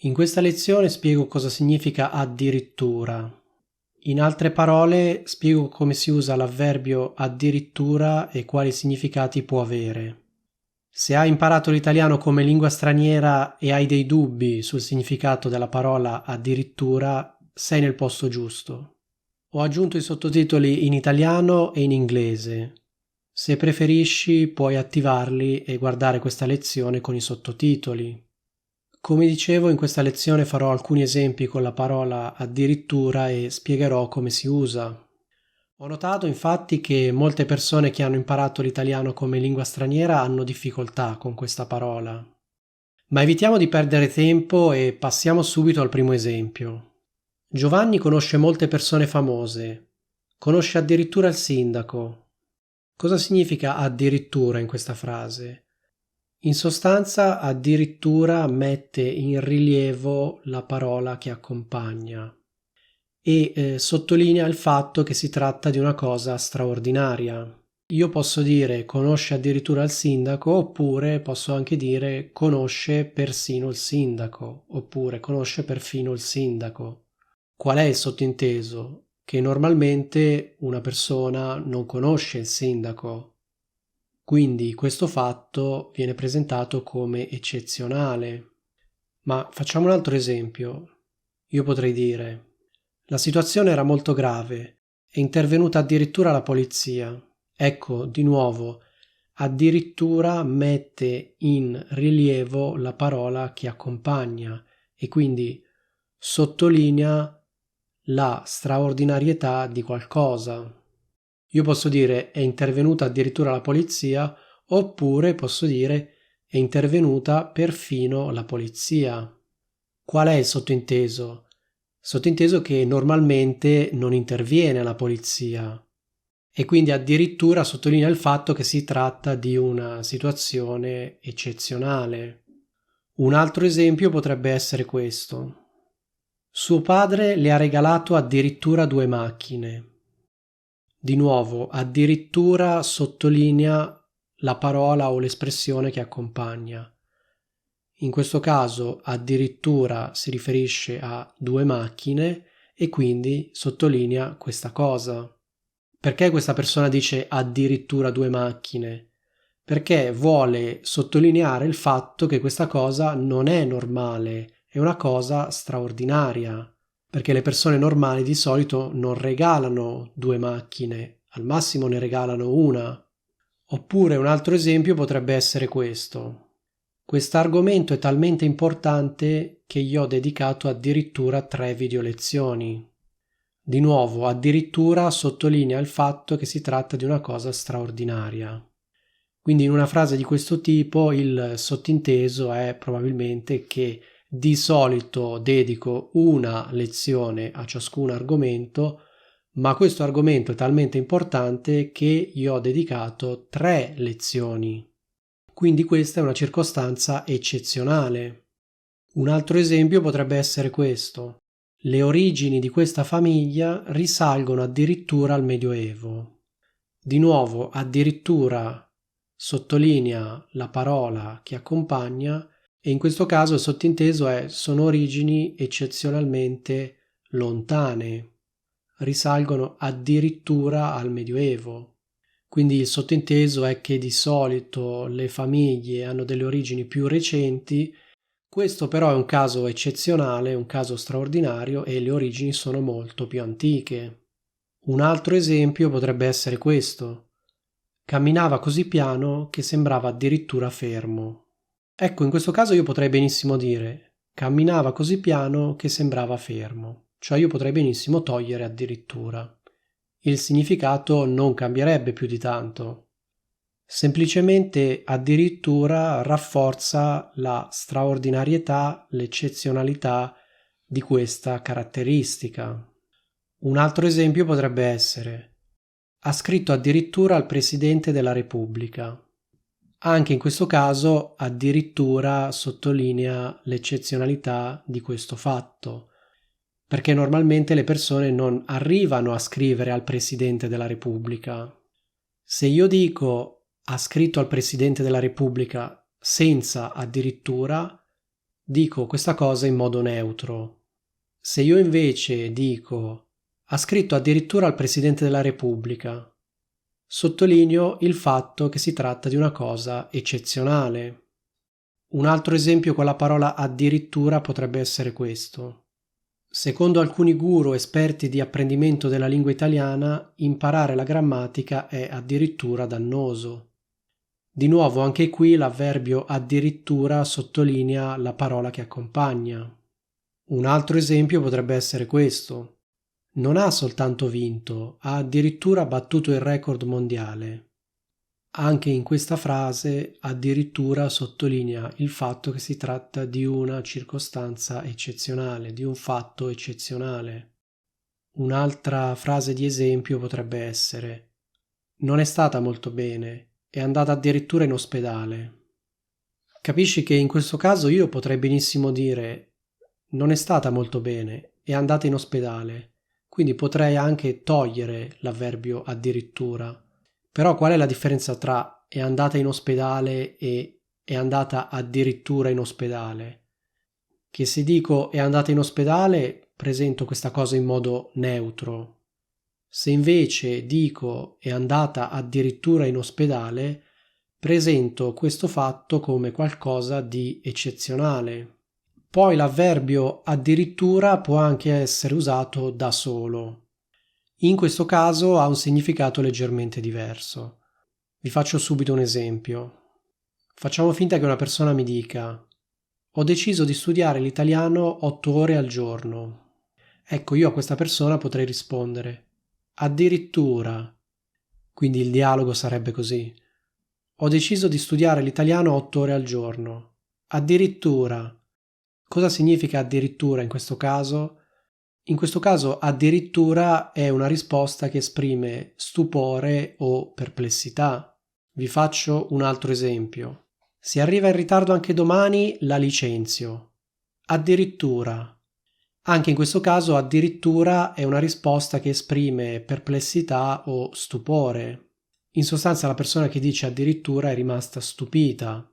In questa lezione spiego cosa significa addirittura. In altre parole, spiego come si usa l'avverbio addirittura e quali significati può avere. Se hai imparato l'italiano come lingua straniera e hai dei dubbi sul significato della parola addirittura, sei nel posto giusto. Ho aggiunto i sottotitoli in italiano e in inglese. Se preferisci, puoi attivarli e guardare questa lezione con i sottotitoli. Come dicevo, in questa lezione farò alcuni esempi con la parola addirittura e spiegherò come si usa. Ho notato infatti che molte persone che hanno imparato l'italiano come lingua straniera hanno difficoltà con questa parola. Ma evitiamo di perdere tempo e passiamo subito al primo esempio. Giovanni conosce molte persone famose. Conosce addirittura il sindaco. Cosa significa addirittura in questa frase? In sostanza, addirittura mette in rilievo la parola che accompagna e sottolinea il fatto che si tratta di una cosa straordinaria. Io posso dire conosce addirittura il sindaco, oppure posso anche dire conosce persino il sindaco, oppure conosce perfino il sindaco. Qual è il sottinteso? Che normalmente una persona non conosce il sindaco. Quindi questo fatto viene presentato come eccezionale. Ma facciamo un altro esempio. Io potrei dire: la situazione era molto grave, è intervenuta addirittura la polizia. Ecco, di nuovo, addirittura mette in rilievo la parola che accompagna e quindi sottolinea la straordinarietà di qualcosa. Io posso dire è intervenuta addirittura la polizia, oppure posso dire è intervenuta perfino la polizia. Qual è il sottinteso? Sottinteso che normalmente non interviene la polizia e quindi addirittura sottolinea il fatto che si tratta di una situazione eccezionale. Un altro esempio potrebbe essere questo. Suo padre le ha regalato addirittura 2 macchine. Di nuovo, addirittura sottolinea la parola o l'espressione che accompagna. In questo caso addirittura si riferisce a 2 macchine e quindi sottolinea questa cosa. Perché questa persona dice addirittura 2 macchine? Perché vuole sottolineare il fatto che questa cosa non è normale, è una cosa straordinaria. Perché le persone normali di solito non regalano 2 macchine, al massimo ne regalano una. Oppure un altro esempio potrebbe essere questo. Quest'argomento è talmente importante che gli ho dedicato addirittura 3 video lezioni. Di nuovo, addirittura sottolinea il fatto che si tratta di una cosa straordinaria. Quindi in una frase di questo tipo il sottinteso è probabilmente che di solito dedico una lezione a ciascun argomento, ma questo argomento è talmente importante che gli ho dedicato 3 lezioni. Quindi questa è una circostanza eccezionale. Un altro esempio potrebbe essere questo. Le origini di questa famiglia risalgono addirittura al Medioevo. Di nuovo, addirittura sottolinea la parola che accompagna e in questo caso il sottinteso è sono origini eccezionalmente lontane, risalgono addirittura al Medioevo. Quindi il sottinteso è che di solito le famiglie hanno delle origini più recenti, questo però è un caso eccezionale, un caso straordinario e le origini sono molto più antiche. Un altro esempio potrebbe essere questo. Camminava così piano che sembrava addirittura fermo. Ecco, in questo caso io potrei benissimo dire camminava così piano che sembrava fermo, cioè io potrei benissimo togliere addirittura. Il significato non cambierebbe più di tanto. Semplicemente addirittura rafforza la straordinarietà, l'eccezionalità di questa caratteristica. Un altro esempio potrebbe essere ha scritto addirittura al Presidente della Repubblica. Anche in questo caso addirittura sottolinea l'eccezionalità di questo fatto, perché normalmente le persone non arrivano a scrivere al Presidente della Repubblica. Se io dico ha scritto al Presidente della Repubblica senza addirittura, dico questa cosa in modo neutro. Se io invece dico ha scritto addirittura al Presidente della Repubblica, sottolineo il fatto che si tratta di una cosa eccezionale. Un altro esempio con la parola addirittura potrebbe essere questo. Secondo alcuni guru esperti di apprendimento della lingua italiana, imparare la grammatica è addirittura dannoso. Di nuovo, anche qui l'avverbio addirittura sottolinea la parola che accompagna. Un altro esempio potrebbe essere questo. Non ha soltanto vinto, ha addirittura battuto il record mondiale. Anche in questa frase addirittura sottolinea il fatto che si tratta di una circostanza eccezionale, di un fatto eccezionale. Un'altra frase di esempio potrebbe essere: non è stata molto bene, è andata addirittura in ospedale. Capisci che in questo caso io potrei benissimo dire non è stata molto bene, è andata in ospedale, quindi potrei anche togliere l'avverbio addirittura. Però qual è la differenza tra è andata in ospedale e è andata addirittura in ospedale? Che se dico è andata in ospedale presento questa cosa in modo neutro. Se invece dico è andata addirittura in ospedale, presento questo fatto come qualcosa di eccezionale. Poi l'avverbio addirittura può anche essere usato da solo. In questo caso ha un significato leggermente diverso. Vi faccio subito un esempio. Facciamo finta che una persona mi dica: ho deciso di studiare l'italiano 8 ore al giorno. Ecco, io a questa persona potrei rispondere: addirittura. Quindi il dialogo sarebbe così: ho deciso di studiare l'italiano 8 ore al giorno. Addirittura. Cosa significa addirittura in questo caso? In questo caso addirittura è una risposta che esprime stupore o perplessità. Vi faccio un altro esempio. Se arriva in ritardo anche domani, la licenzio. Addirittura. Anche in questo caso addirittura è una risposta che esprime perplessità o stupore. In sostanza la persona che dice addirittura è rimasta stupita.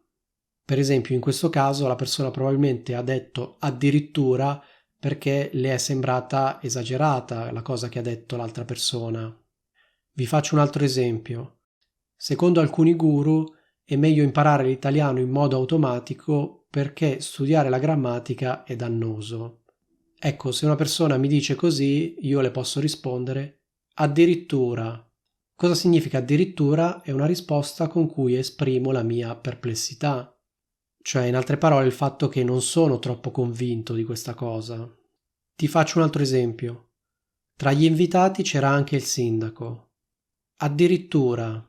Per esempio, in questo caso la persona probabilmente ha detto addirittura perché le è sembrata esagerata la cosa che ha detto l'altra persona. Vi faccio un altro esempio. Secondo alcuni guru è meglio imparare l'italiano in modo automatico perché studiare la grammatica è dannoso. Ecco, se una persona mi dice così, io le posso rispondere addirittura. Cosa significa addirittura? È una risposta con cui esprimo la mia perplessità. Cioè, in altre parole, il fatto che non sono troppo convinto di questa cosa. Ti faccio un altro esempio. Tra gli invitati c'era anche il sindaco. Addirittura.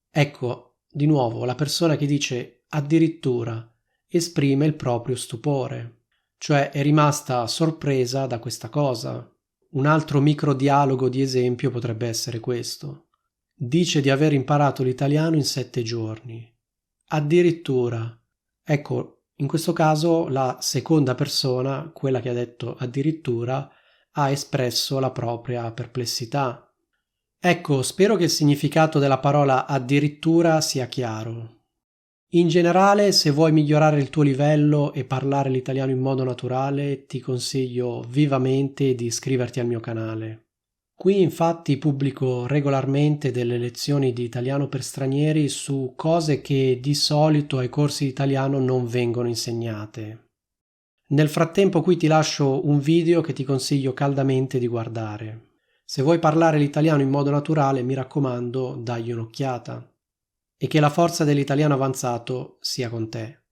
Ecco, di nuovo, la persona che dice addirittura esprime il proprio stupore, cioè è rimasta sorpresa da questa cosa. Un altro microdialogo di esempio potrebbe essere questo. Dice di aver imparato l'italiano in 7 giorni. Addirittura. Ecco, in questo caso la seconda persona, quella che ha detto addirittura, ha espresso la propria perplessità. Ecco, spero che il significato della parola addirittura sia chiaro. In generale, se vuoi migliorare il tuo livello e parlare l'italiano in modo naturale, ti consiglio vivamente di iscriverti al mio canale. Qui infatti pubblico regolarmente delle lezioni di italiano per stranieri su cose che di solito ai corsi di italiano non vengono insegnate. Nel frattempo qui ti lascio un video che ti consiglio caldamente di guardare. Se vuoi parlare l'italiano in modo naturale, mi raccomando, dagli un'occhiata. E che la forza dell'italiano avanzato sia con te.